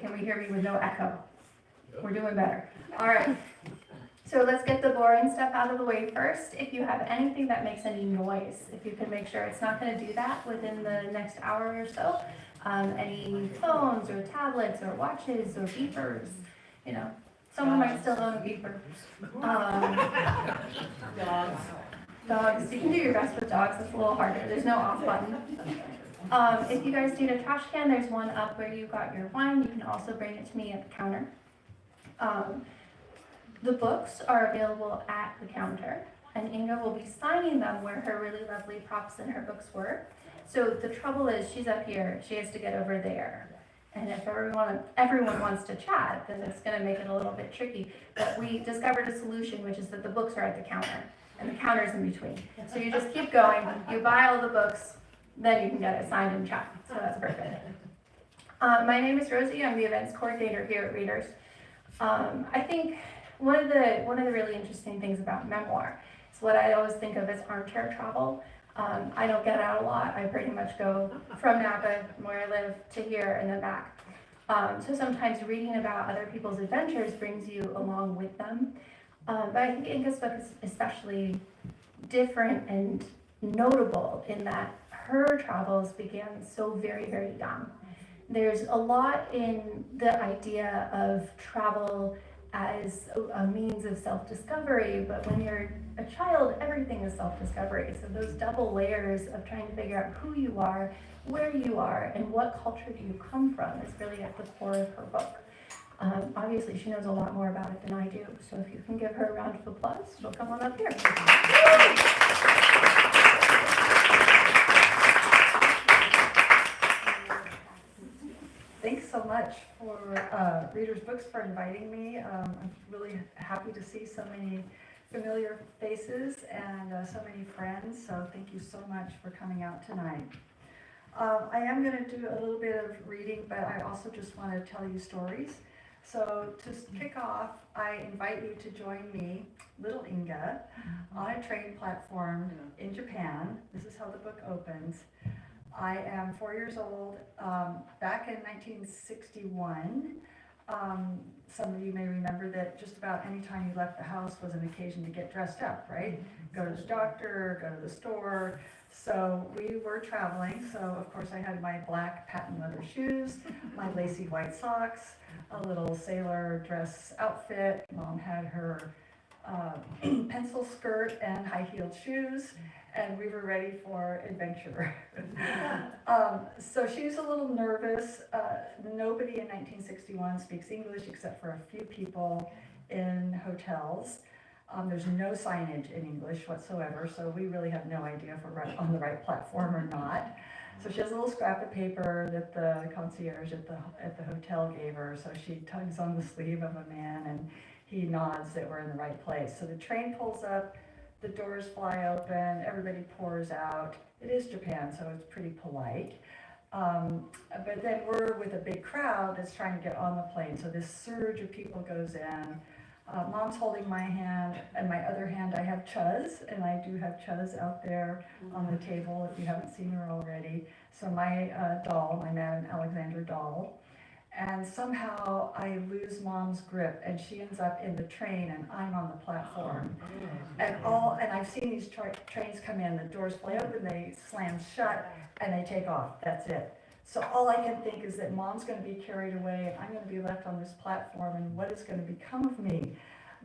Can we hear me with no echo? We're doing better. All right. So let's get the boring stuff out of the way first. If you have anything that makes any noise, if you can make sure it's not going to do that within the next hour or so, any phones or tablets or watches or beepers, you know, someone might still own a beeper. Dogs. You can do your best with dogs. It's a little harder. There's no off button. If you guys need a trash can, there's one up where you got your wine. You can also bring it to me at the counter. The books are available at the counter, and Inga will be signing them where her really lovely props and her books were. So the trouble is, she's up here, she has to get over there. And if everyone wants to chat, then it's going to make it a little bit tricky. But we discovered a solution, which is that the books are at the counter, and the counter's in between. So you just keep going, you buy all the books, then you can get it signed and chat. So that's perfect. My name is Rosie. I'm the events coordinator here at Readers. I think one of the really interesting things about memoir is what I always think of as armchair travel. I don't get out a lot. I pretty much go from Napa, where I live, to here and then back. So sometimes reading about other people's adventures brings you along with them. But I think Inga's book is especially different and notable in that her travels began so very, very young. There's a lot in the idea of travel as a means of self-discovery, but when you're a child, everything is self-discovery. So those double layers of trying to figure out who you are, where you are, and what culture do you come from is really at the core of her book. Obviously, she knows a lot more about it than I do, so if you can give her a round of applause, she'll come on up here. Thanks so much for Readers Books for inviting me. I'm really happy to see so many familiar faces and so many friends, so thank you so much for coming out tonight. I am going to do a little bit of reading, but I also just want to tell you stories. So to kick off, I invite you to join me, little Inga, on a train platform in Japan. This is how the book opens. I am 4 years old. Back in 1961, some of you may remember that just about any time you left the house was an occasion to get dressed up, right? Go to the doctor, go to the store. So we were traveling, so of course I had my black patent leather shoes, my lacy white socks, a little sailor dress outfit. Mom had her pencil skirt and high-heeled shoes, and we were ready for adventure. So she's a little nervous. Nobody in 1961 speaks English except for a few people in hotels. There's no signage in English whatsoever, so we really have no idea if we're on the right platform or not. So she has a little scrap of paper that the concierge at the hotel gave her, so she tugs on the sleeve of a man and he nods that we're in the right place. So the train pulls up, the doors fly open, everybody pours out. It is Japan, so it's pretty polite. But then we're with a big crowd that's trying to get on the plane. So this surge of people goes in. Mom's holding my hand, and my other hand I have Chuz, and I do have Chuz out there on the table if you haven't seen her already. So my doll, my Madame Alexander doll. And somehow I lose Mom's grip, and she ends up in the train, and I'm on the platform. And I've seen these trains come in, the doors fly open, they slam shut, and they take off. That's it. So all I can think is that Mom's going to be carried away, and I'm going to be left on this platform, and what is going to become of me?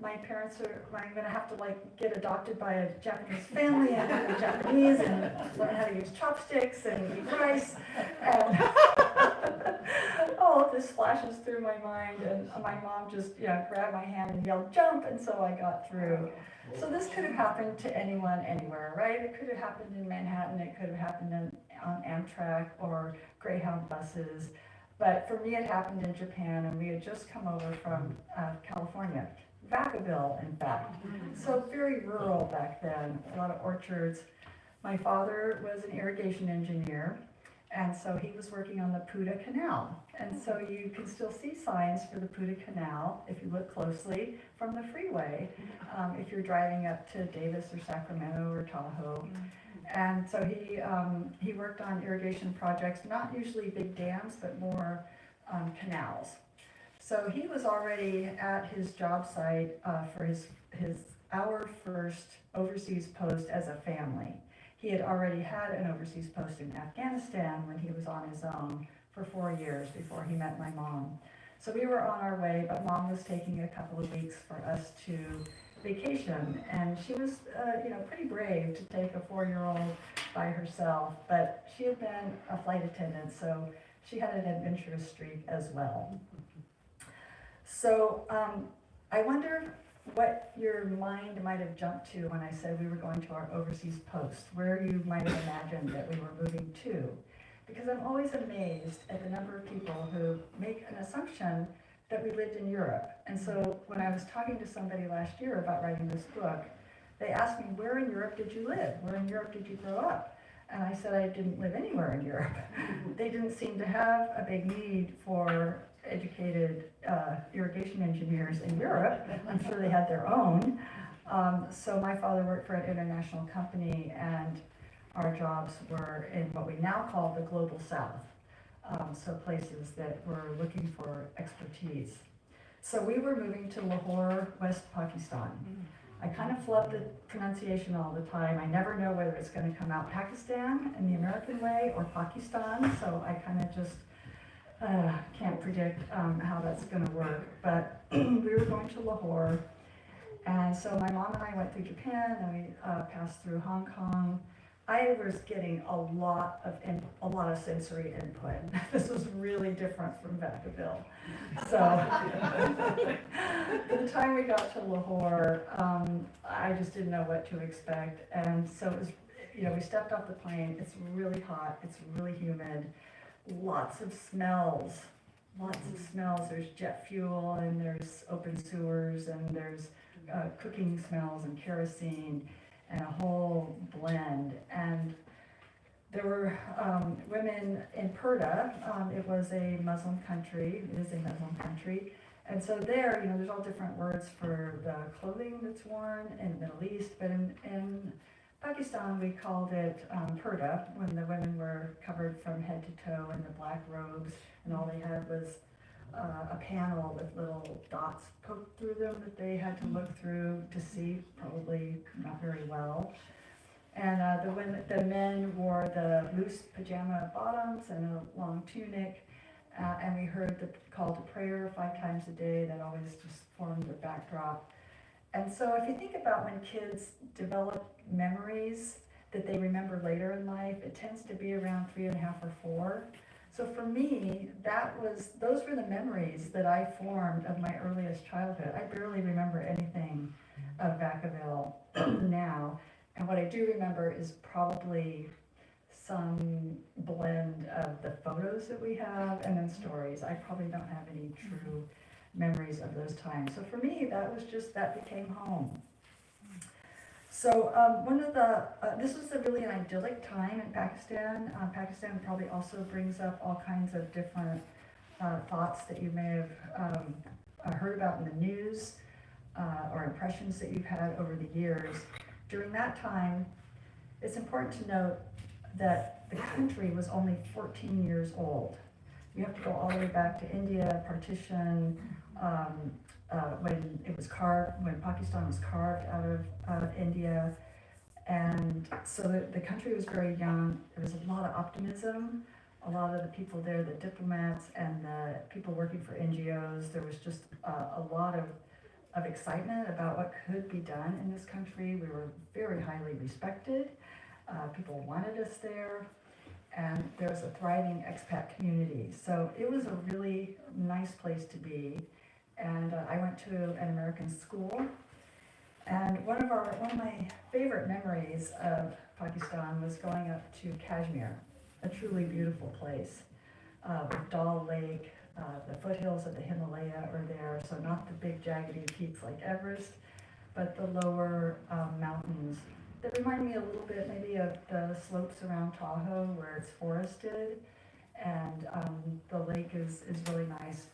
My parents I'm going to have to get adopted by a Japanese family and learn Japanese and learn how to use chopsticks and eat rice. And all of this flashes through my mind, and my mom just grabbed my hand and yelled, "Jump!" And so I got through. So this could have happened to anyone, anywhere, right? It could have happened in Manhattan, it could have happened on Amtrak or Greyhound buses. But for me, it happened in Japan, and we had just come over from California. Vacaville, in fact. So very rural back then, a lot of orchards. My father was an irrigation engineer, and so he was working on the Puda Canal. And so you can still see signs for the Puda Canal, if you look closely, from the freeway, if you're driving up to Davis or Sacramento or Tahoe. And so he worked on irrigation projects, not usually big dams, but more canals. So he was already at his job site for our first overseas post as a family. He had already had an overseas post in Afghanistan when he was on his own for 4 years before he met my mom. So we were on our way, but Mom was taking a couple of weeks for us to vacation, and she was, pretty brave to take a 4-year-old by herself, but she had been a flight attendant, so she had an adventurous streak as well. So I wonder what your mind might have jumped to when I said we were going to our overseas post, where you might have imagined that we were moving to. Because I'm always amazed at the number of people who make an assumption that we lived in Europe. And so when I was talking to somebody last year about writing this book, they asked me, where in Europe did you live? Where in Europe did you grow up? And I said I didn't live anywhere in Europe. They didn't seem to have a big need for educated irrigation engineers in Europe. I'm sure they had their own. So my father worked for an international company, and our jobs were in what we now call the global south. So places that were looking for expertise. So we were moving to Lahore, West Pakistan. I kind of flub the pronunciation all the time. I never know whether it's going to come out Pakistan in the American way or Pakistan, so I kind of just can't predict how that's going to work. But we were going to Lahore, and so my mom and I went through Japan, and we passed through Hong Kong. I was getting a lot of sensory input. This was really different from Vacaville. So by the time we got to Lahore, I just didn't know what to expect. And so it was, we stepped off the plane. It's really hot. It's really humid. Lots of smells. There's jet fuel, and there's open sewers, and there's cooking smells and kerosene, and a whole blend. And there were women in Purda. It was a Muslim country. It is a Muslim country. And so there, there's all different words for the clothing that's worn in the Middle East. But in Pakistan, we called it Purda, when the women were covered from head to toe in the black robes, and all they had was a panel with little dots poked through them that they had to look through to see, probably not very well. And the men wore the loose pajama bottoms and a long tunic, and we heard the call to prayer 5 times a day. That always just formed the backdrop. And so if you think about when kids develop memories that they remember later in life, it tends to be around 3.5 or 4. So for me, those were the memories that I formed of my earliest childhood. I barely remember anything of Vacaville now. And what I do remember is probably some blend of the photos that we have and then stories. I probably don't have any true memories of those times. So for me, that became home. So this was really an idyllic time in Pakistan. Pakistan probably also brings up all kinds of different thoughts that you may have heard about in the news or impressions that you've had over the years. During that time, it's important to note that the country was only 14 years old. You have to go all the way back to India, partition, when Pakistan was carved out of India. And so the country was very young. There was a lot of optimism. A lot of the people there, the diplomats and the people working for NGOs, there was just a lot of excitement about what could be done in this country. We were very highly respected. People wanted us there. And there was a thriving expat community. So it was a really nice place to be. And I went to an American school. And one of my favorite memories of Pakistan was going up to Kashmir, a truly beautiful place with Dal Lake. The foothills of the Himalaya are there, so not the big jaggedy peaks like Everest, but the lower mountains that remind me a little bit maybe of the slopes around Tahoe where it's forested, and the lake is really nice.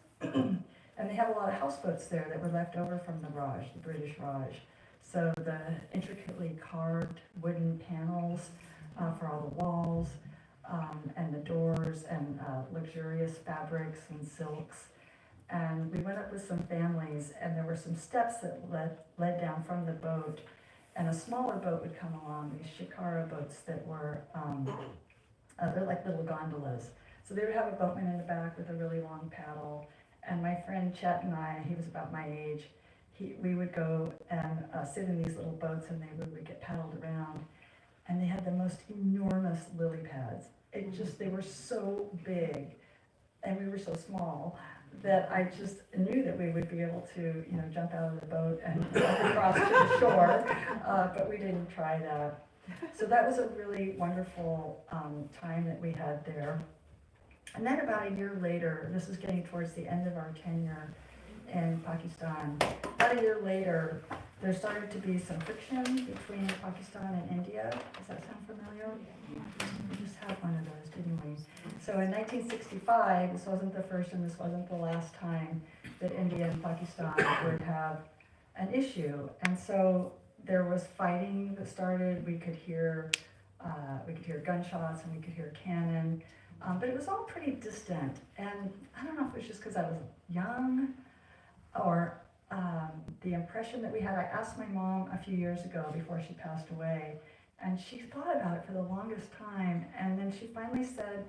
And they have a lot of houseboats there that were left over from the Raj, the British Raj. So the intricately carved wooden panels for all the walls, and the doors, and luxurious fabrics and silks. and we went up with some families, and there were some steps that led down from the boat, and a smaller boat would come along, these shikara boats that were, they're like little gondolas. So they would have a boatman in the back with a really long paddle, and my friend Chet and I, he was about my age, we would go and sit in these little boats, and would get paddled around, and they had the most enormous lily pads. They were so big, and we were so small, that I just knew that we would be able to, jump out of the boat and walk across to the shore, but we didn't try that. So that was a really wonderful time that we had there. And then about a year later, this is getting towards the end of our tenure in Pakistan, about a year later, there started to be some friction between Pakistan and India. Does that sound familiar? We just had one of those, didn't we? So in 1965, this wasn't the first and this wasn't the last time that India and Pakistan would have an issue. And so there was fighting that started. We could hear gunshots and we could hear cannon, but it was all pretty distant. And I don't know if it was just because I was young or the impression that we had. I asked my mom a few years ago before she passed away, and she thought about it for the longest time, and then she finally said,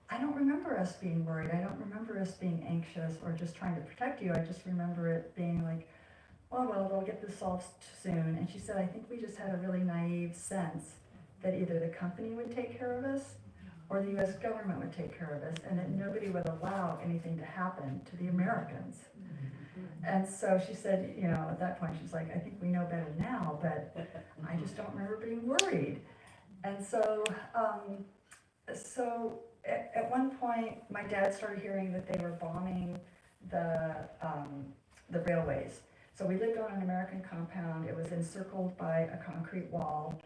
I don't remember us being worried. I don't remember us being anxious or just trying to protect you. I just remember it being like, oh, well, they'll get this solved soon. And she said, I think we just had a really naive sense that either the company would take care of us or the US government would take care of us, and that nobody would allow anything to happen to the Americans. And so she said, at that point, she's like, I think we know better now, but I just don't remember being worried. And so, at one point, my dad started hearing that they were bombing the railways. So we lived on an American compound. It was encircled by a concrete wall.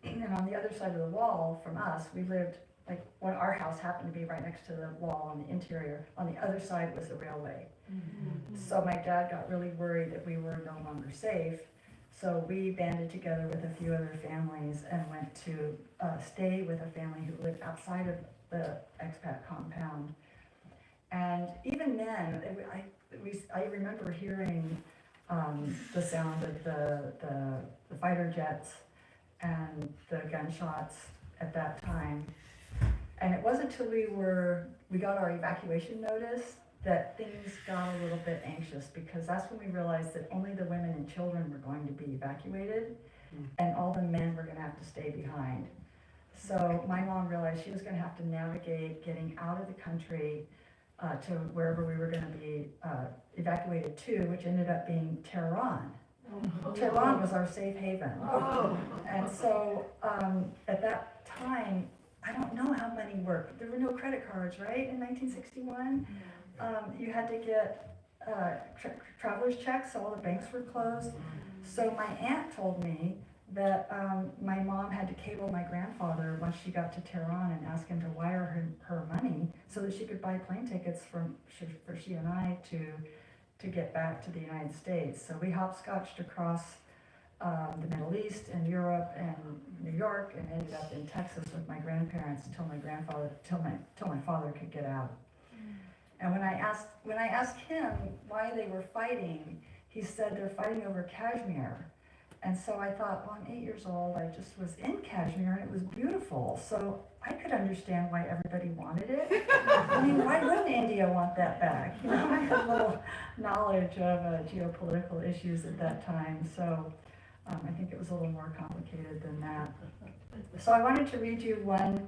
And on the other side of the wall from us, we lived, like, when our house happened to be right next to the wall on the interior. On the other side was the railway. So my dad got really worried that we were no longer safe. So we banded together with a few other families and went to stay with a family who lived outside of the expat compound. And even then, I remember hearing the sound of the fighter jets and the gunshots at that time. And it wasn't until we got our evacuation notice that things got a little bit anxious, because that's when we realized that only the women and children were going to be evacuated, and all the men were going to have to stay behind. So my mom realized she was going to have to navigate getting out of the country to wherever we were going to be evacuated to, which ended up being Tehran. Tehran was our safe haven. And so at that time, I don't know how money worked. There were no credit cards, right, in 1961? You had to get traveler's checks, so all the banks were closed. So my aunt told me that my mom had to cable my grandfather once she got to Tehran and ask him to wire her money so that she could buy plane tickets for she and I to get back to the United States. So we hopscotched across the Middle East and Europe and New York and ended up in Texas with my grandparents till my father could get out. And when I asked him why they were fighting, he said they're fighting over Kashmir. And so I thought, well, I'm 8 years old. I just was in Kashmir and it was beautiful. So I could understand why everybody wanted it. I mean, why wouldn't India want that back? I had little knowledge of geopolitical issues at that time. So I think it was a little more complicated than that. So I wanted to read you one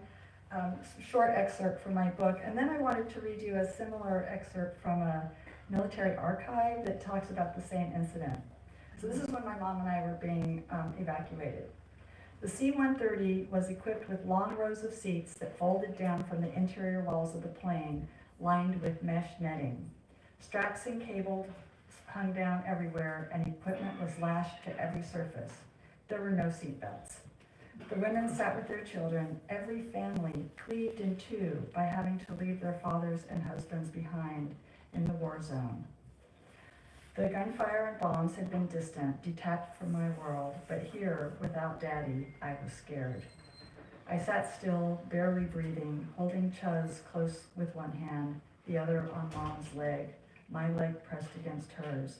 short excerpt from my book, and then I wanted to read you a similar excerpt from a military archive that talks about the same incident. So this is when my mom and I were being evacuated. The C-130 was equipped with long rows of seats that folded down from the interior walls of the plane, lined with mesh netting. Straps and cables hung down everywhere, and equipment was lashed to every surface. There were no seat belts. The women sat with their children, every family cleaved in two by having to leave their fathers and husbands behind in the war zone. The gunfire and bombs had been distant, detached from my world, but here, without Daddy, I was scared. I sat still, barely breathing, holding Chuz close with one hand, the other on Mom's leg, my leg pressed against hers.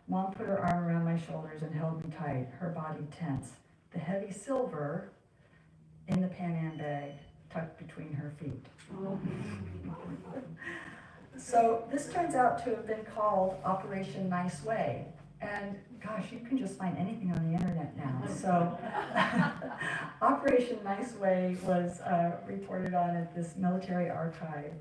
Mom put her arm around my shoulders and held me tight, her body tense, the heavy silver in the Pan Am bag tucked between her feet. So this turns out to have been called Operation Nice Way. And gosh, you can just find anything on the internet now. So Operation Nice Way was reported on at this military archive.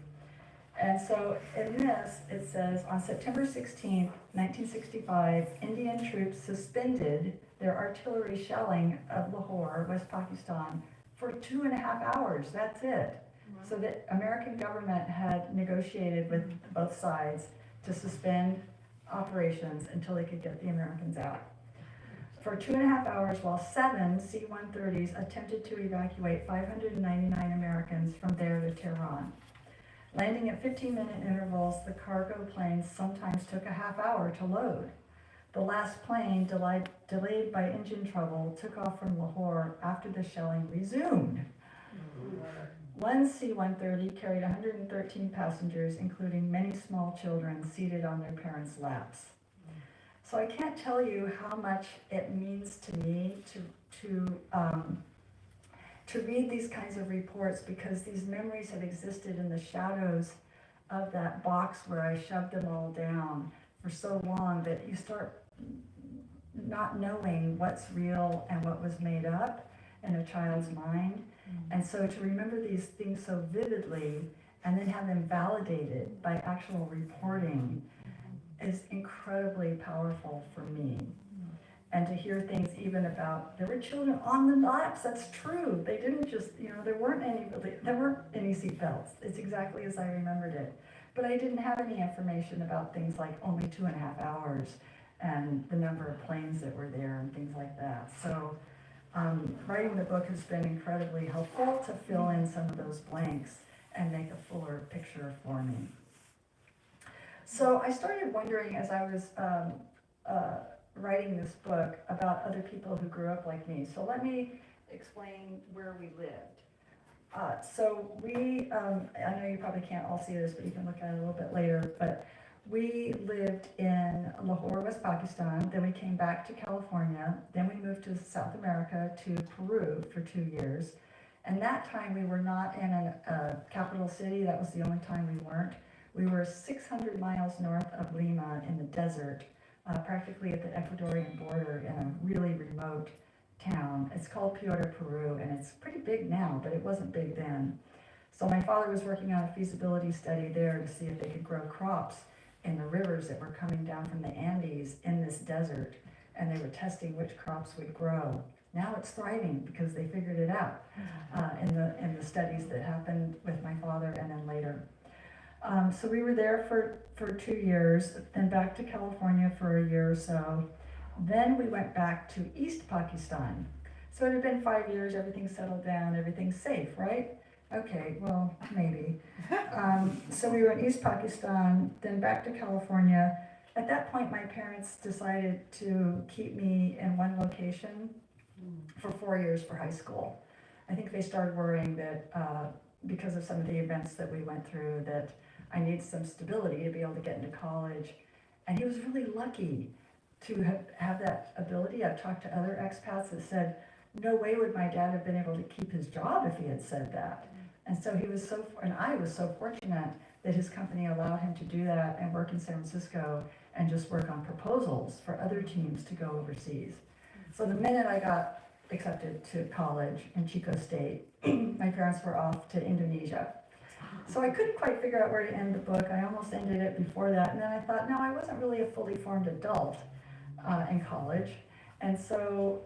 And so in this, it says, on September 16th, 1965, Indian troops suspended their artillery shelling of Lahore, West Pakistan, for 2.5 hours. That's it. So the American government had negotiated with both sides to suspend operations until they could get the Americans out. For 2.5 hours, while 7 C-130s attempted to evacuate 599 Americans from there to Tehran. Landing at 15-minute intervals, the cargo planes sometimes took a half hour to load. The last plane, delayed by engine trouble, took off from Lahore after the shelling resumed. One C-130 carried 113 passengers, including many small children seated on their parents' laps. So I can't tell you how much it means to me to read these kinds of reports, because these memories have existed in the shadows of that box where I shoved them all down for so long that you start not knowing what's real and what was made up in a child's mind. And so to remember these things so vividly and then have them validated by actual reporting is incredibly powerful for me. And to hear things even about, there were children on the laps, that's true. They didn't just, there weren't any seatbelts. It's exactly as I remembered it. But I didn't have any information about things like only 2.5 hours and the number of planes that were there and things like that. So writing the book has been incredibly helpful to fill in some of those blanks and make a fuller picture for me. So I started wondering as I was writing this book about other people who grew up like me. So let me explain where we lived. So we, I know you probably can't all see this, but you can look at it a little bit later, but we lived in Lahore, West Pakistan, then we came back to California, then we moved to South America, to Peru for 2 years. And that time we were not in a capital city, that was the only time we weren't. We were 600 miles north of Lima in the desert, practically at the Ecuadorian border in a really remote town. It's called Piura, Peru, and it's pretty big now, but it wasn't big then. So my father was working on a feasibility study there to see if they could grow crops in the rivers that were coming down from the Andes in this desert, and they were testing which crops would grow. Now it's thriving because they figured it out in the studies that happened with my father and then later. So we were there for 2 years, then back to California for a year or so. Then we went back to East Pakistan. So it had been 5 years, everything settled down, everything's safe, right? Okay, well, maybe. So we were in East Pakistan, then back to California. At that point, my parents decided to keep me in one location for 4 years for high school. I think they started worrying that because of some of the events that we went through, that I need some stability to be able to get into college. And he was really lucky to have that ability. I've talked to other expats that said, no way would my dad have been able to keep his job if he had said that. And so I was so fortunate that his company allowed him to do that and work in San Francisco and just work on proposals for other teams to go overseas. So the minute I got accepted to college in Chico State, my parents were off to Indonesia. So I couldn't quite figure out where to end the book. I almost ended it before that. And then I thought, no, I wasn't really a fully formed adult in college. And so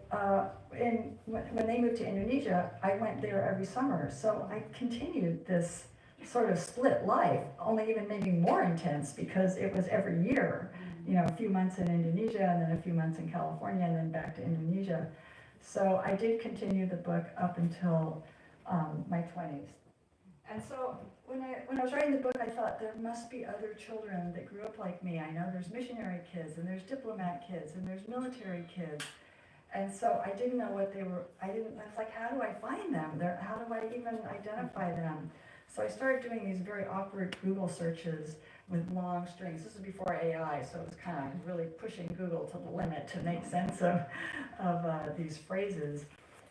when they moved to Indonesia, I went there every summer. So I continued this sort of split life, only even maybe more intense because it was every year, a few months in Indonesia and then a few months in California and then back to Indonesia. So I did continue the book up until my 20s. And so when I was writing the book, I thought there must be other children that grew up like me. I know there's missionary kids, and there's diplomat kids, and there's military kids. And so I didn't know what they were. I was like, how do I find them? How do I even identify them? So I started doing these very awkward Google searches with long strings. This was before AI, so it was kind of really pushing Google to the limit to make sense of these phrases.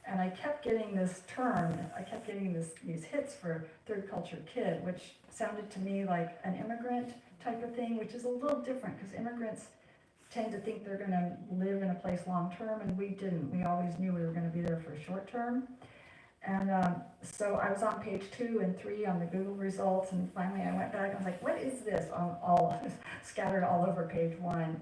And I kept getting this term, I kept getting these hits for third culture kid, which sounded to me like an immigrant type of thing, which is a little different because immigrants tend to think they're going to live in a place long term, and we didn't. We always knew we were going to be there for a short term. And so I was on page 2 and 3 on the Google results, and finally I went back and I was like, what is this? All scattered all over page 1.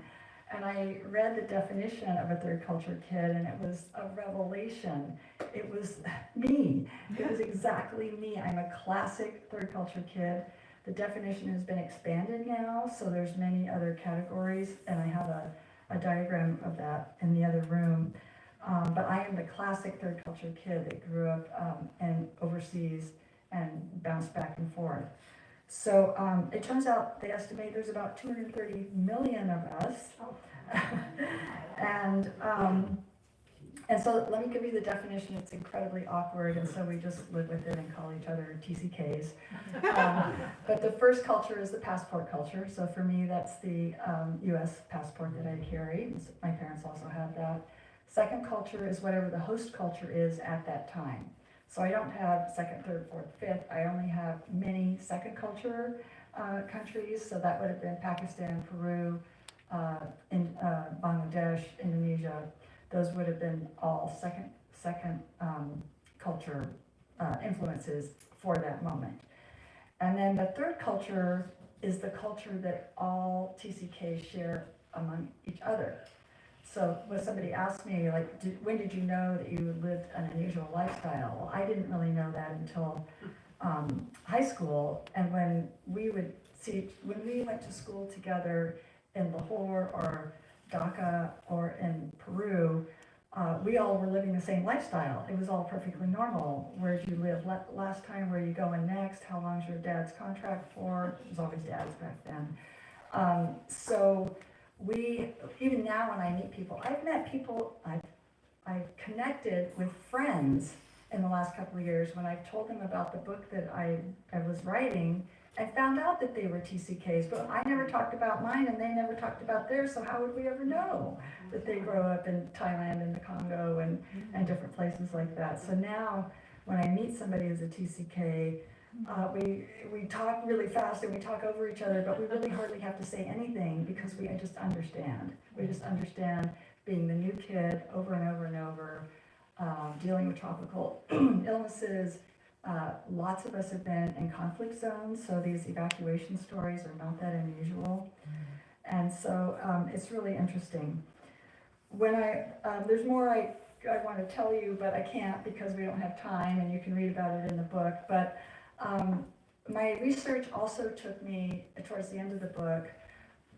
And I read the definition of a third culture kid, and it was a revelation. It was me. It was exactly me. I'm a classic third culture kid. The definition has been expanded now, so there's many other categories, and I have a diagram of that in the other room. But I am the classic third culture kid that grew up and overseas and bounced back and forth. So it turns out they estimate there's about 230 million of us. And so let me give you the definition. It's incredibly awkward, and so we just live with it and call each other TCKs. But the first culture is the passport culture. So for me, that's the US passport that I carry. My parents also have that. Second culture is whatever the host culture is at that time. So I don't have second, third, fourth, fifth. I only have many second culture countries. So that would have been Pakistan, Peru, in Bangladesh, Indonesia. Those would have been all second culture influences for that moment. And then the third culture is the culture that all TCKs share among each other. So when somebody asked me, like, when did you know that you lived an unusual lifestyle? Well, I didn't really know that until high school. And when we went to school together in Lahore or Dhaka or in Peru, we all were living the same lifestyle. It was all perfectly normal. Where did you live last time? Where are you going next? How long is your dad's contract for? It was always dad's back then. So we, even now when I meet people, I've met people, I've connected with friends in the last couple of years when I've told them about the book that I was writing and found out that they were TCKs, but I never talked about mine and they never talked about theirs, so how would we ever know that they grow up in Thailand and the Congo and different places like that? So now when I meet somebody who's a TCK, we talk really fast and we talk over each other, but we really hardly have to say anything because we just understand. We just understand being the new kid over and over and over, dealing with tropical illnesses. Lots of us have been in conflict zones, so these evacuation stories are not that unusual. And so it's really interesting. When there's more I want to tell you, but I can't because we don't have time, and you can read about it in the book. But my research also took me, towards the end of the book,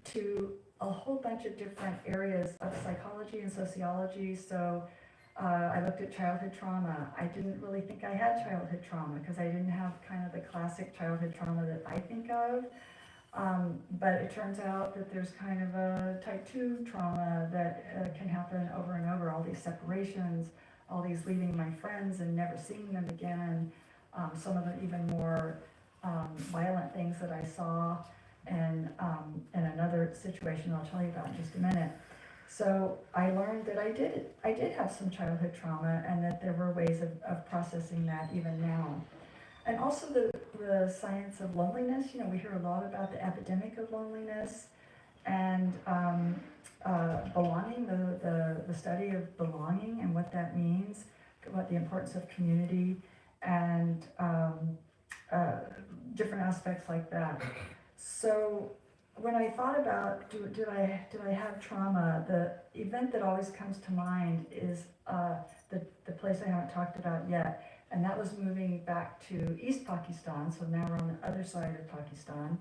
to a whole bunch of different areas of psychology and sociology. So I looked at childhood trauma. I didn't really think I had childhood trauma because I didn't have kind of the classic childhood trauma that I think of. But it turns out that there's kind of a type 2 trauma that can happen over and over, all these separations, all these leaving my friends and never seeing them again, some of the even more violent things that I saw, and another situation I'll tell you about in just a minute. So I learned that I did have some childhood trauma, and that there were ways of processing that even now. And also the science of loneliness. You know, we hear a lot about the epidemic of loneliness and belonging, the study of belonging and what that means, what the importance of community, and different aspects like that. So when I thought about did I have trauma, the event that always comes to mind is the place I haven't talked about yet, and that was moving back to East Pakistan. So now we're on the other side of Pakistan.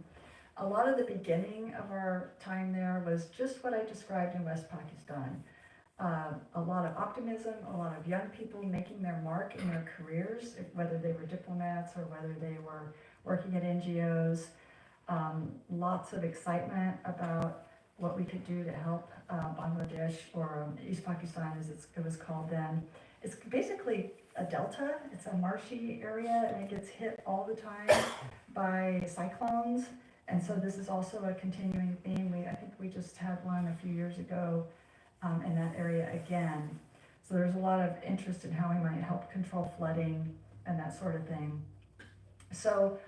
A lot of the beginning of our time there was just what I described in West Pakistan. A lot of optimism, a lot of young people making their mark in their careers, whether they were diplomats or whether they were working at NGOs. Lots of excitement about what we could do to help Bangladesh, or East Pakistan as it was called then. It's basically a delta. It's a marshy area, and it gets hit all the time by cyclones. And so this is also a continuing theme. I think we just had one a few years ago in that area again. So there's a lot of interest in how we might help control flooding and that sort of thing. So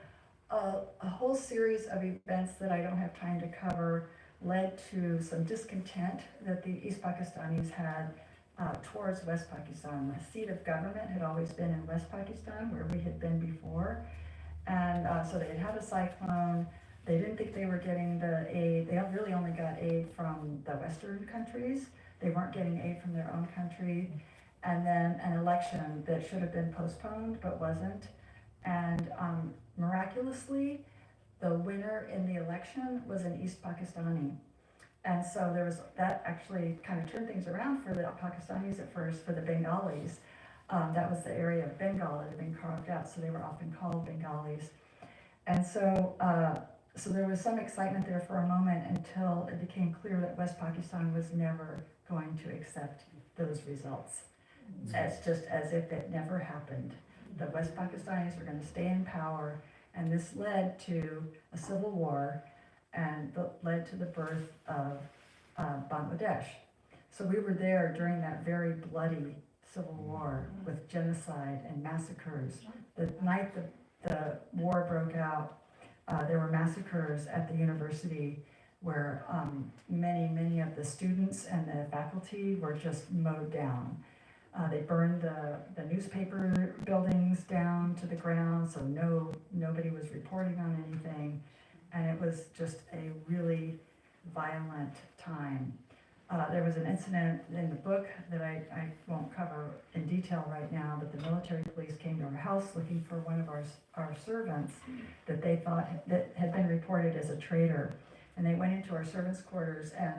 a whole series of events that I don't have time to cover led to some discontent that the East Pakistanis had towards West Pakistan. The seat of government had always been in West Pakistan, where we had been before. And so they had had a cyclone. They didn't think they were getting the aid. They really only got aid from the Western countries. They weren't getting aid from their own country. And then an election that should have been postponed but wasn't. And miraculously, the winner in the election was an East Pakistani. And so there was, that actually kind of turned things around for the Pakistanis at first, for the Bengalis. That was the area of Bengal that had been carved out, so they were often called Bengalis. And so, so there was some excitement there for a moment until it became clear that West Pakistan was never going to accept those results. It's just as if it never happened. The West Pakistanis were going to stay in power, and this led to a civil war and led to the birth of Bangladesh. So we were there during that very bloody civil war with genocide and massacres. The night the war broke out, there were massacres at the university where many of the students and the faculty were just mowed down. They burned the newspaper buildings down to the ground, so nobody was reporting on anything, and it was just a really violent time. There was an incident in the book that I won't cover in detail right now, but the military police came to our house looking for one of our servants that they thought that had been reported as a traitor, and they went into our servants' quarters and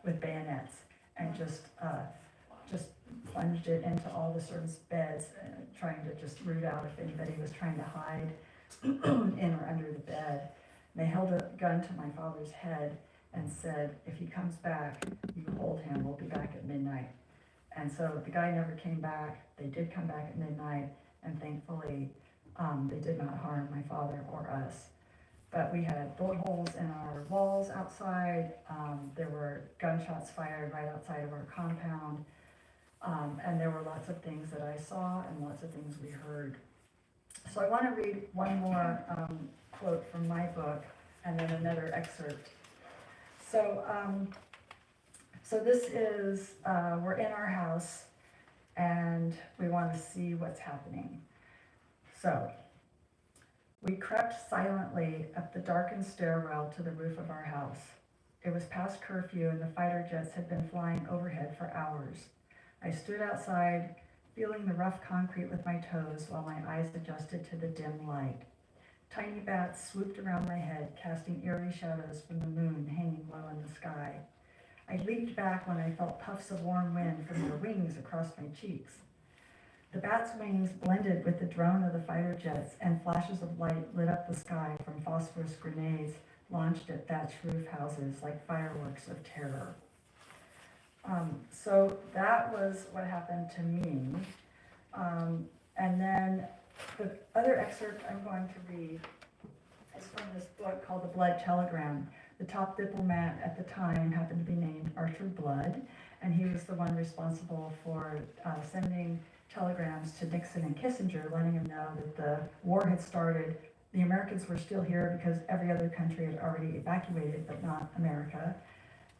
with bayonets and just plunged it into all the servants' beds, trying to just root out if anybody was trying to hide in or under the bed. And they held a gun to my father's head and said, if he comes back, you hold him, we'll be back at midnight. And so the guy never came back. They did come back at midnight, and thankfully they did not harm my father or us. But we had bullet holes in our walls outside. There were gunshots fired right outside of our compound. And there were lots of things that I saw and lots of things we heard. So I want to read one more quote from my book and then another excerpt. So, so this is, we're in our house and we want to see what's happening. So, we crept silently up the darkened stairwell to the roof of our house. It was past curfew and the fighter jets had been flying overhead for hours. I stood outside, feeling the rough concrete with my toes while my eyes adjusted to the dim light. Tiny bats swooped around my head, casting eerie shadows from the moon hanging low in the sky. I leaped back when I felt puffs of warm wind from their wings across my cheeks. The bats' wings blended with the drone of the fighter jets, and flashes of light lit up the sky from phosphorus grenades launched at thatched roof houses like fireworks of terror. So that was what happened to me. And then the other excerpt I'm going to read is from this book called The Blood Telegram. The top diplomat at the time happened to be named Archer Blood, and he was the one responsible for sending telegrams to Nixon and Kissinger, letting them know that the war had started. The Americans were still here because every other country had already evacuated, but not America.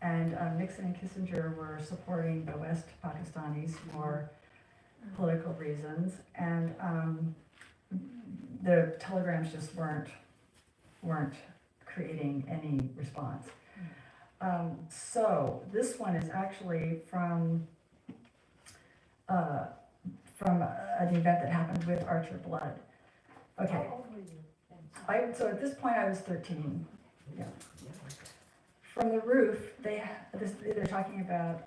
And Nixon and Kissinger were supporting the West Pakistanis for political reasons, and the telegrams just weren't creating any response. So this one is actually from an event that happened with Archer Blood. Okay. So at this point I was 13. Yeah. From the roof, they're talking about,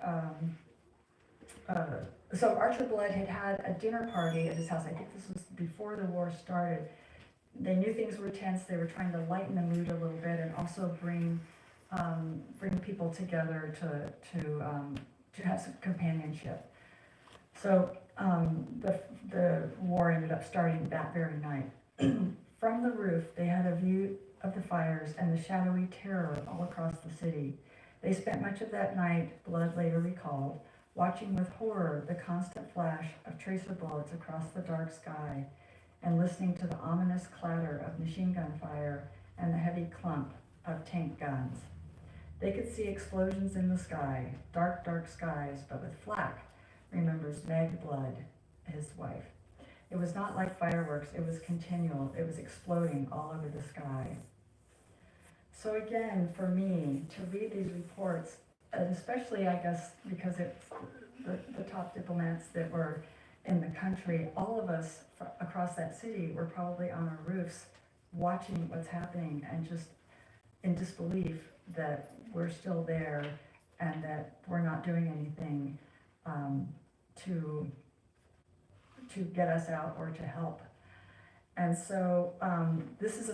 so Archer Blood had a dinner party at his house. I think this was before the war started. They knew things were tense. They were trying to lighten the mood a little bit and also bring people together to have some companionship. So The war ended up starting that very night. From the roof, they had a view of the fires and the shadowy terror all across the city. They spent much of that night, Blood later recalled, watching with horror the constant flash of tracer bullets across the dark sky and listening to the ominous clatter of machine gun fire and the heavy clump of tank guns. They could see explosions in the sky, dark, dark skies, but with flak, remembers Meg Blood, his wife. It was not like fireworks, it was continual, it was exploding all over the sky. So again, for me, to read these reports, and especially I guess because it's the top diplomats that were in the country, all of us across that city were probably on our roofs watching what's happening and just in disbelief that we're still there and that we're not doing anything to get us out or to help. And so this is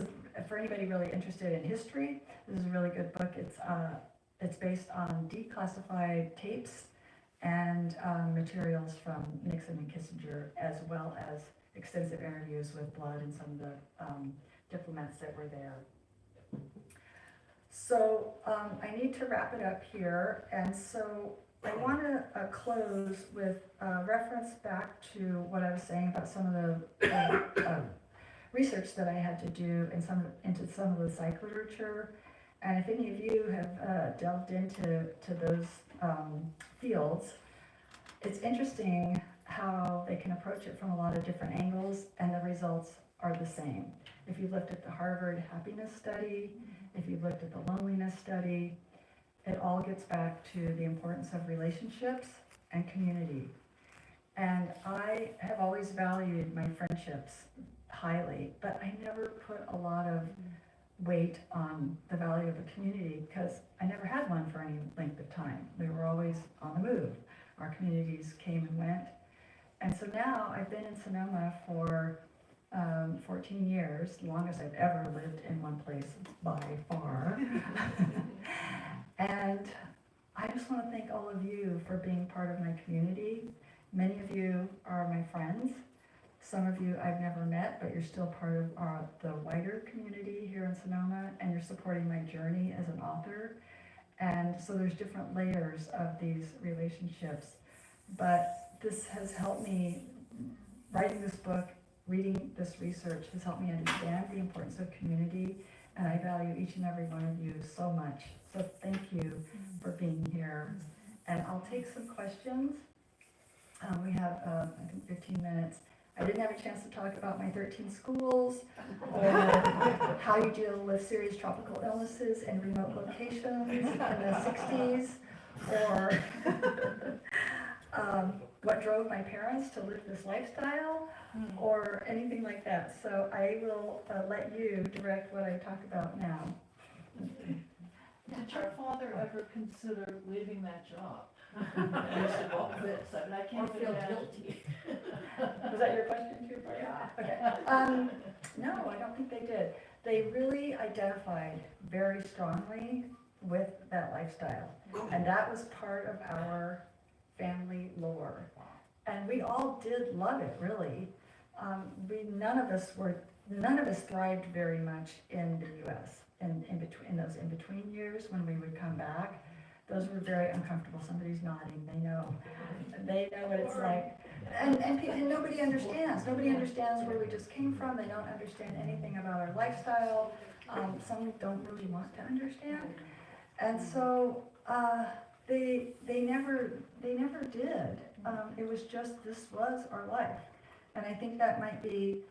for anybody really interested in history, this is a really good book. It's based on declassified tapes and materials from Nixon and Kissinger, as well as extensive interviews with Blood and some of the diplomats that were there. So I need to wrap it up here, and so I want to close with a reference back to what I was saying about some of the research that I had to do into some of the psych literature. And if any of you have delved into those fields, it's interesting how they can approach it from a lot of different angles, and the results are the same. If you looked at the Harvard happiness study, if you looked at the loneliness study, it all gets back to the importance of relationships and community. And I have always valued my friendships highly, but I never put a lot of weight on the value of a community because I never had one for any length of time. We were always on the move. Our communities came and went. And so now I've been in Sonoma for 14 years, the longest I've ever lived in one place by far. And I just want to thank all of you for being part of my community. Many of you are my friends. Some of you I've never met, but you're still part of the wider community here in Sonoma, and you're supporting my journey as an author. And so there's different layers of these relationships. But this has helped me, writing this book, reading this research has helped me understand the importance of community, and I value each and every one of you so much. So thank you for being here. And I'll take some questions. We have, I think, 15 minutes. I didn't have a chance to talk about my 13 schools, or how you deal with serious tropical illnesses in remote locations in the 60s, or what drove my parents to live this lifestyle, or anything like that. So I will let you direct what I talk about now. Did your father ever consider leaving that job? I can't feel guilty. Was that your question too? Yeah. Okay. No, I don't think they did. They really identified very strongly with that lifestyle. And that was part of our family lore. And we all did love it, really. None of us thrived very much in the US. In those in-between years when we would come back, those were very uncomfortable. Somebody's nodding, they know what it's like. And nobody understands. Nobody understands where we just came from. They don't understand anything about our lifestyle. Some don't really want to understand. And so they never did. It was just, this was our life. And I think that might be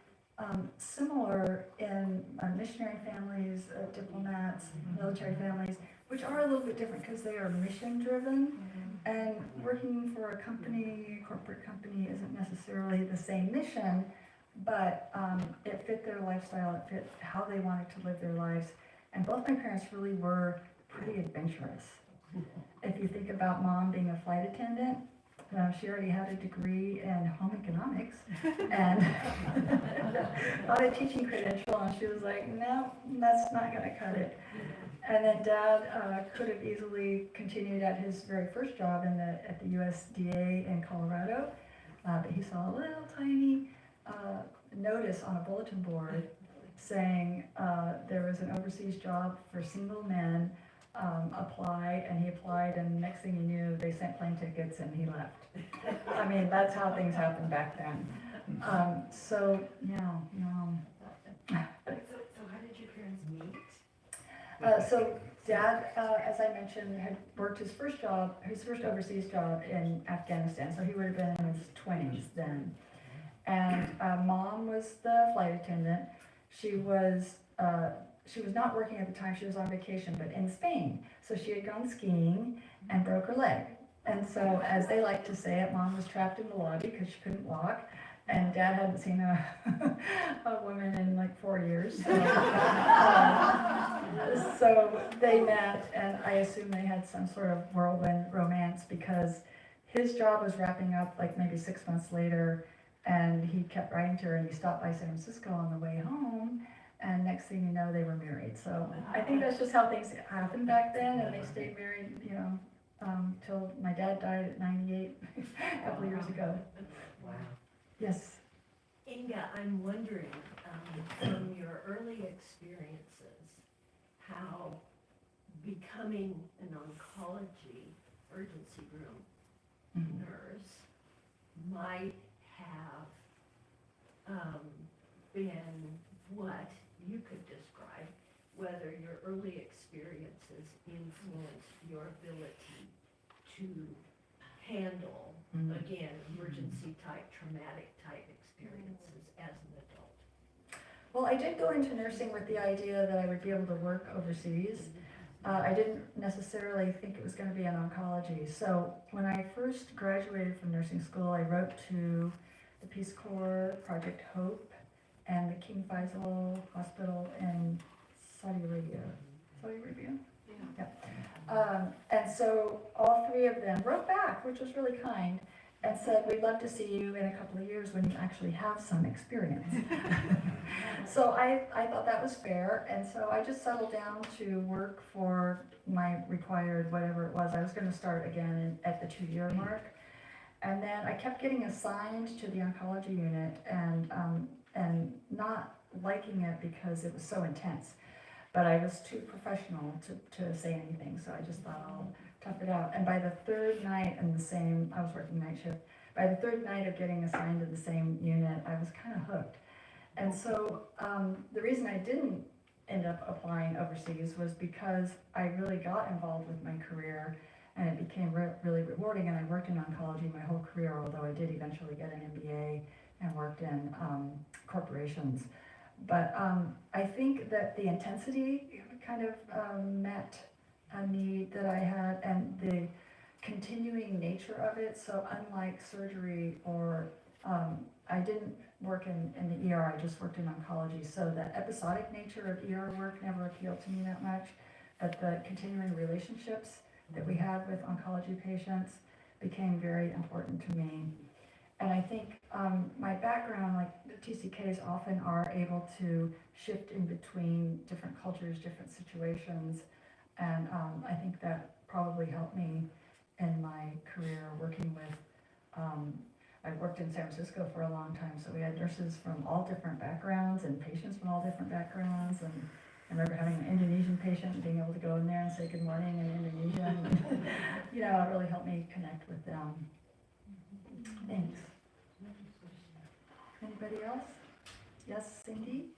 similar in missionary families, diplomats, military families, which are a little bit different because they are mission driven, and working for a company, a corporate company, isn't necessarily the same mission, but it fit their lifestyle, it fit how they wanted to live their lives. And both my parents really were pretty adventurous. If you think about Mom being a flight attendant, she already had a degree in home economics and not a teaching credential, and she was like, no, that's not going to cut it. And then Dad could have easily continued at his very first job at the USDA in Colorado, but he saw a little tiny notice on a bulletin board saying there was an overseas job for single men, apply, and he applied, and next thing you knew, they sent plane tickets and he left. I mean, that's how things happened back then. So, yeah, So how did your parents meet? so Dad, as I mentioned, had worked his first overseas job in Afghanistan, so he would have been in his 20s then. And Mom was the flight attendant. She was not working at the time, she was on vacation, but in Spain. So she had gone skiing and broke her leg. And so, as they like to say it, Mom was trapped in the lobby because she couldn't walk. And Dad hadn't seen a woman in like 4 years. So they met, and I assume they had some sort of whirlwind romance because his job was wrapping up like maybe 6 months later, and he kept writing to her, and he stopped by San Francisco on the way home, and next thing you know, they were married. So I think that's just how things happened back then, and they stayed married, till my dad died at 98 a couple of years ago. Wow. Yes. Inga, I'm wondering, from your early experiences, how becoming an oncology urgency room Mhm. nurse might have been what you could describe, whether your early experiences influenced your ability to handle, Mhm. again, emergency type, traumatic type experiences as an adult. Well, I did go into nursing with the idea that I would be able to work overseas. I didn't necessarily think it was going to be in oncology. So when I first graduated from nursing school, I wrote to the Peace Corps, Project Hope, and the King Faisal Hospital in Saudi Arabia. Saudi Arabia? Yeah. And so all three of them wrote back, which was really kind, and said, we'd love to see you in a couple of years when you actually have some experience. So I thought that was fair, and so I just settled down to work for my required whatever it was. I was going to start again at the 2-year mark, and then I kept getting assigned to the oncology unit and not liking it because it was so intense. But I was too professional to say anything, so I just thought I'll tough it out. And by the third night I was working night shift, by the third night of getting assigned to the same unit, I was kind of hooked. And so the reason I didn't end up applying overseas was because I really got involved with my career, and it became really rewarding, and I worked in oncology my whole career, although I did eventually get an MBA and worked in corporations. But I think that the intensity kind of met a need that I had, and the continuing nature of it. So unlike surgery or I didn't work in the ER, I just worked in oncology. So the episodic nature of ER work never appealed to me that much, but the continuing relationships that we had with oncology patients became very important to me. And I think my background, like the TCKs often are able to shift in between different cultures, different situations, and I think that probably helped me in my career working with, I worked in San Francisco for a long time, so we had nurses from all different backgrounds and patients from all different backgrounds, and I remember having an Indonesian patient and being able to go in there and say good morning in Indonesian. It really helped me connect with them. Thanks. Anybody else? Yes, Cindy?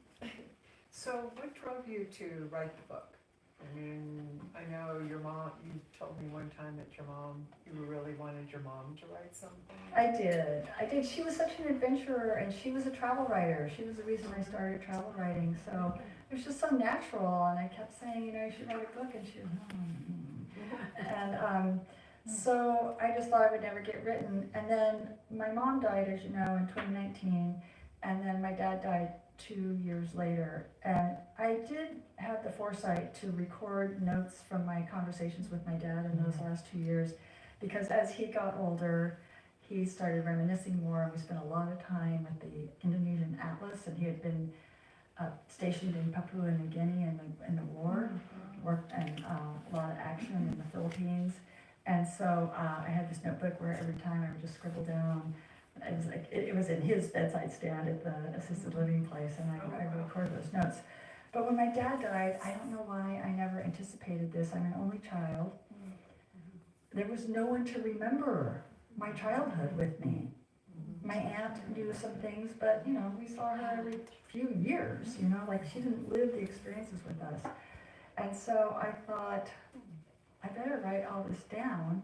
So what drove you to write the book? I mean, I know your mom, you told me one time that you really wanted your mom to write something. I did. She was such an adventurer, and she was a travel writer. She was the reason I started travel writing. So it was just so natural, and I kept saying, you should write a book, and she was, and so I just thought I would never get written. And then my mom died, as you know, in 2019, and then my dad died 2 years later. And I did have the foresight to record notes from my conversations with my dad in those last 2 years, because as he got older, he started reminiscing more, and we spent a lot of time at the Indonesian Atlas, and he had been stationed in Papua New Guinea in the war, worked and a lot of action in the Philippines. And so I had this notebook where every time I would just scribble down it was like, it was in his bedside stand at the assisted living place, and I recorded those notes. But when my dad died, I don't know why I never anticipated this. I'm an only child. There was no one to remember my childhood with me. My aunt knew some things, but you know, we saw her every few years, you know, like she didn't live the experiences with us. And so I thought, I better write all this down.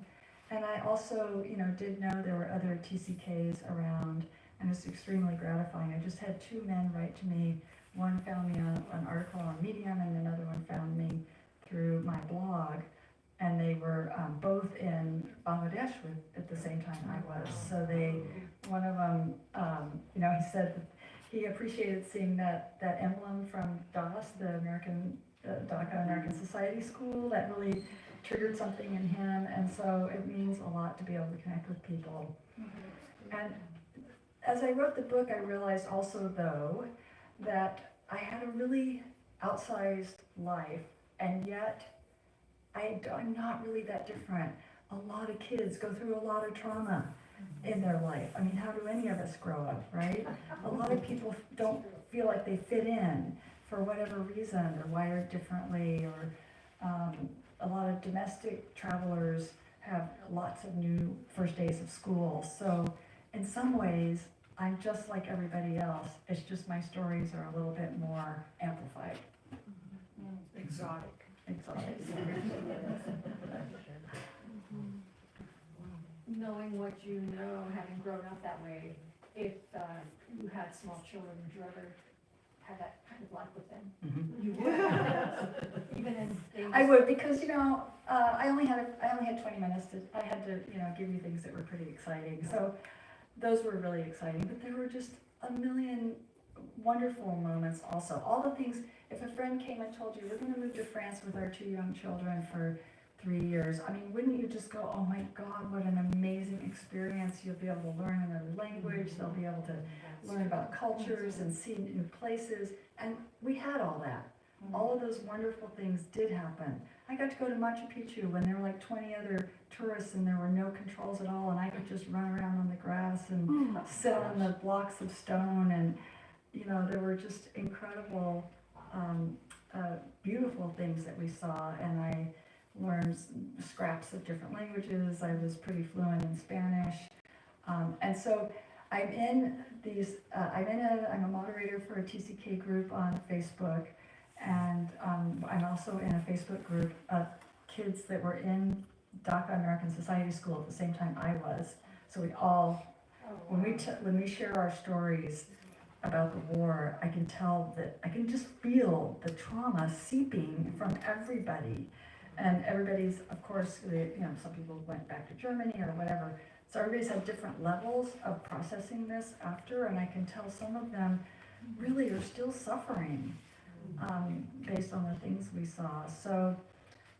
And I also, you know, did know there were other TCKs around, and it was extremely gratifying. I just had two men write to me. One found me on an article on Medium, and another one found me through my blog. And they were both in Bangladesh at the same time I was. So one of them, you know, he said that he appreciated seeing that emblem from DAS, the Dhaka American Society School, that really triggered something in him. And so it means a lot to be able to connect with people. And as I wrote the book, I realized also, though, that I had a really outsized life, and yet I'm not really that different. A lot of kids go through a lot of trauma in their life. I mean, how do any of us grow up, right? A lot of people don't feel like they fit in for whatever reason, or wired differently, or a lot of domestic travelers have lots of new first days of school. So in some ways, I'm just like everybody else. It's just my stories are a little bit more amplified. Exotic. Knowing what you know, having grown up that way, if you had small children, would you ever have that kind of life with them? Mhm. You would, even in things. I would, because you know, I only had 20 minutes I had to, you know, give you things that were pretty exciting. So those were really exciting, but there were just a million wonderful moments also. All the things, if a friend came and told you, we're going to move to France with our 2 young children for 3 years, I mean, wouldn't you just go, oh my God, what an amazing experience. You'll be able to learn another language, they'll be able to learn about cultures and see new places. And we had all that. All of those wonderful things did happen. I got to go to Machu Picchu when there were like 20 other tourists and there were no controls at all, and I could just run around on the grass and sit on the blocks of stone, and you know, there were just incredible, beautiful things that we saw, and I learned scraps of different languages. I was pretty fluent in Spanish, and so I'm a moderator for a TCK group on Facebook, and I'm also in a Facebook group of kids that were in Dhaka American Society School at the same time I was. So we all, when we share our stories about the war, I can tell that, I can just feel the trauma seeping from everybody. And everybody's, of course, you know, some people went back to Germany or whatever. So everybody's had different levels of processing this after, and I can tell some of them really are still suffering based on the things we saw. So,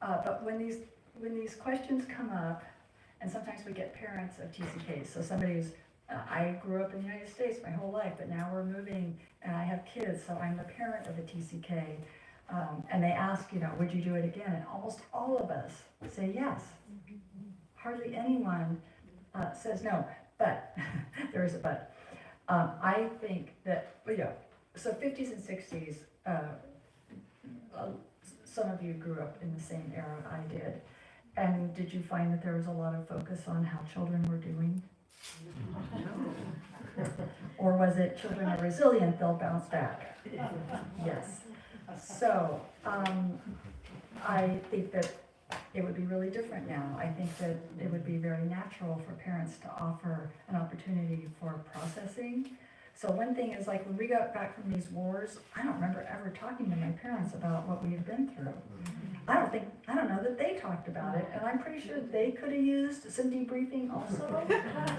but when these questions come up, and sometimes we get parents of TCKs, so somebody's, I grew up in the United States my whole life, but now we're moving and I have kids, so I'm the parent of a TCK. And they ask, you know, would you do it again? And almost all of us say yes. Hardly anyone says no, but there is a but. I think that, you know, so 50s and 60s, some of you grew up in the same era I did. And did you find that there was a lot of focus on how children were doing? Or was it children are resilient, they'll bounce back? Yes. So I think that it would be really different now. I think that it would be very natural for parents to offer an opportunity for processing. So one thing is, like, when we got back from these wars, I don't remember ever talking to my parents about what we had been through. I don't know that they talked about it, and I'm pretty sure they could have used some debriefing also.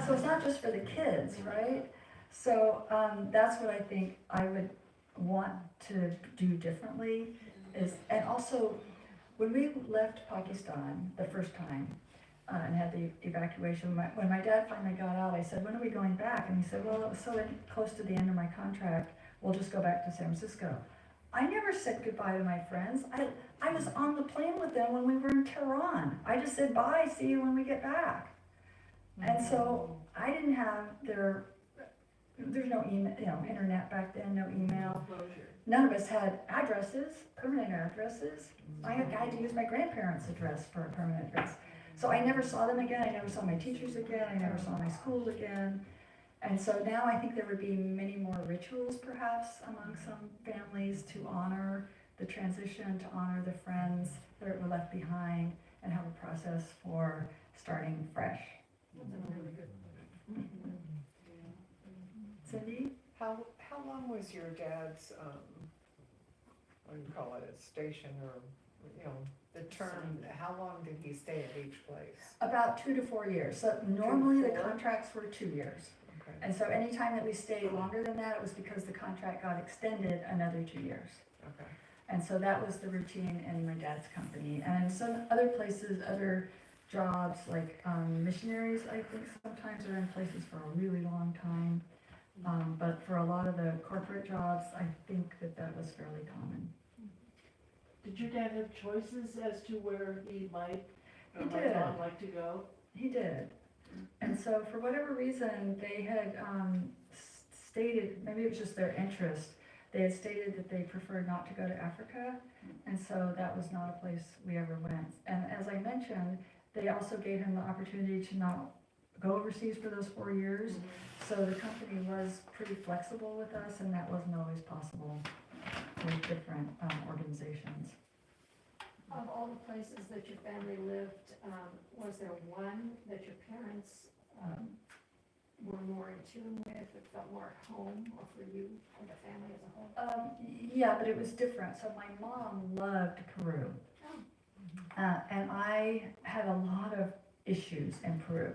So it's not just for the kids, right? So that's what I think I would want to do differently is, and also when we left Pakistan the first time and had the evacuation, when my dad finally got out, I said, when are we going back? And he said, well, it was so close to the end of my contract, we'll just go back to San Francisco. I never said goodbye to my friends. I was on the plane with them when we were in Tehran. I just said, bye, see you when we get back. And so I didn't have there's no email, internet back then, no email. None of us had addresses, permanent addresses. I had to use my grandparents' address for a permanent address. So I never saw them again, I never saw my teachers again, I never saw my school again. And so now I think there would be many more rituals perhaps among some families to honor the transition, to honor the friends that were left behind, and have a process for starting fresh. Cindy? How long was your dad's, what do you call it, a station or, the term, how long did he stay at each place? About 2 to 4 years. So normally the 4? contracts were 2 years. Okay, And so anytime that we stayed longer than that, it was because the contract got extended another 2 years. okay. And so that was the routine in my dad's company. And in some other places, other jobs, like missionaries, I think sometimes are in places for a really long time. But for a lot of the corporate jobs, I think that was fairly common. Did your dad have choices as to where he might or He might did. not like to go? He did. And so for whatever reason, they had stated, maybe it was just their interest, they had stated that they preferred not to go to Africa. And so that was not a place we ever went. And as I mentioned, they also gave him the opportunity to not go overseas for those 4 years. So the company was pretty flexible with us, and that wasn't always possible with different organizations. Of all the places that your family lived, was there one that your parents were more in tune with, that felt more at home, or for you and the family as a whole? Yeah, but it was different. So my mom loved Peru. And I had a lot of issues in Peru,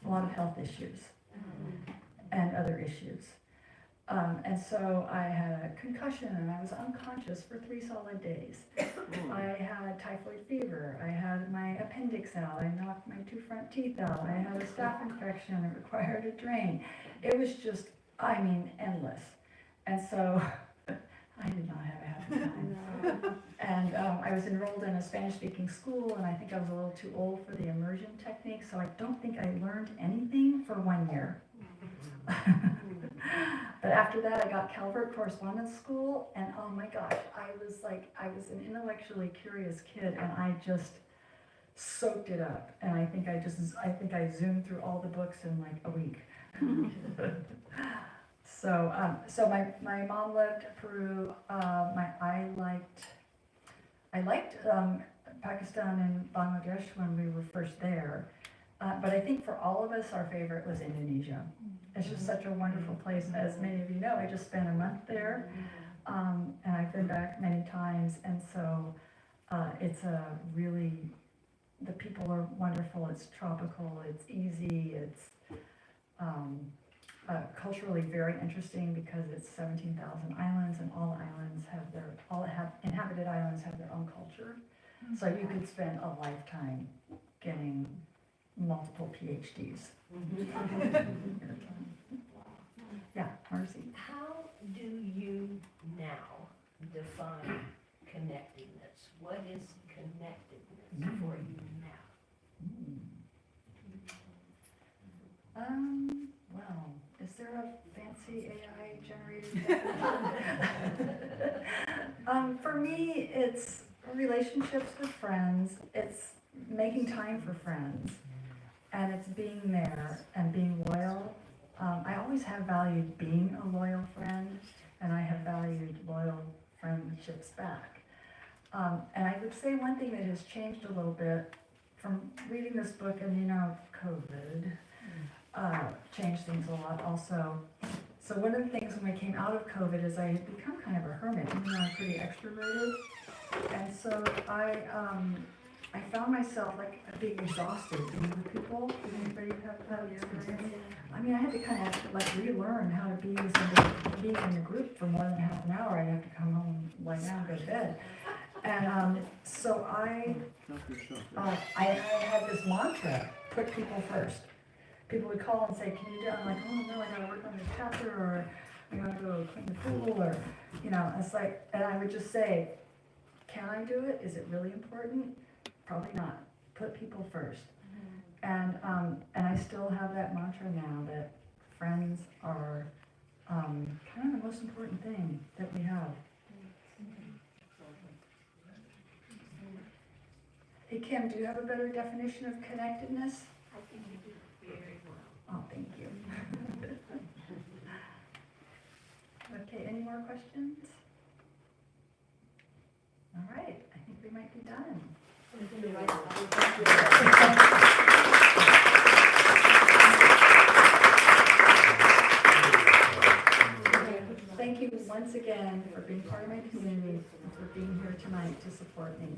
a lot of health issues and other issues. And so I had a concussion and I was unconscious for 3 solid days. I had typhoid fever, I had my appendix out, I knocked my 2 front teeth out, I had a staph infection that required a drain. It was just, endless. And so I did not have a happy time. And I was enrolled in a Spanish-speaking school, and I think I was a little too old for the immersion technique, so I don't think I learned anything for 1 year. But after that, I got Calvert Correspondence School, and oh my gosh, I was an intellectually curious kid, and I just soaked it up. And I think I zoomed through all the books in like a week. So my mom lived Peru. I liked Pakistan and Bangladesh when we were first there. But I think for all of us, our favorite was Indonesia. It's just such a wonderful place. As many of you know, I just spent a month there, and I've been back many times. And so it's the people are wonderful. It's tropical. It's easy. It's culturally very interesting because it's 17,000 islands, and all inhabited islands have their own culture. So you could spend a lifetime getting multiple PhDs. Yeah, Marcy. How do you now define connectedness? What is connectedness for you now? Well, is there a fancy AI generated? For me, it's relationships with friends. It's making time for friends. And it's being there and being loyal. I always have valued being a loyal friend, and I have valued loyal friendships back. And I would say one thing that has changed a little bit from reading this book, and COVID changed things a lot also. So one of the things when we came out of COVID is I had become kind of a hermit, even though I'm pretty extroverted. And so I found myself like being exhausted being with people. Did anybody have that experience? I had to kind of like relearn how to be in a group for more than half an hour. I'd have to come home, lie down, go to bed. And so I had this mantra: put people first. People would call and say, "Can you do?" I'm like, "Oh no, I gotta work on this chapter," or "I gotta go clean the pool," or it's like, and I would just say, "Can I do it? Is it really important? Probably not. Put people first." And I still have that mantra now that friends are kind of the most important thing that we have. Hey Kim, do you have a better definition of connectedness? I think you do very well. Oh, thank you. Okay, any more questions? All right, I think we might be done. Thank you once again for being part of my community and for being here tonight to support me.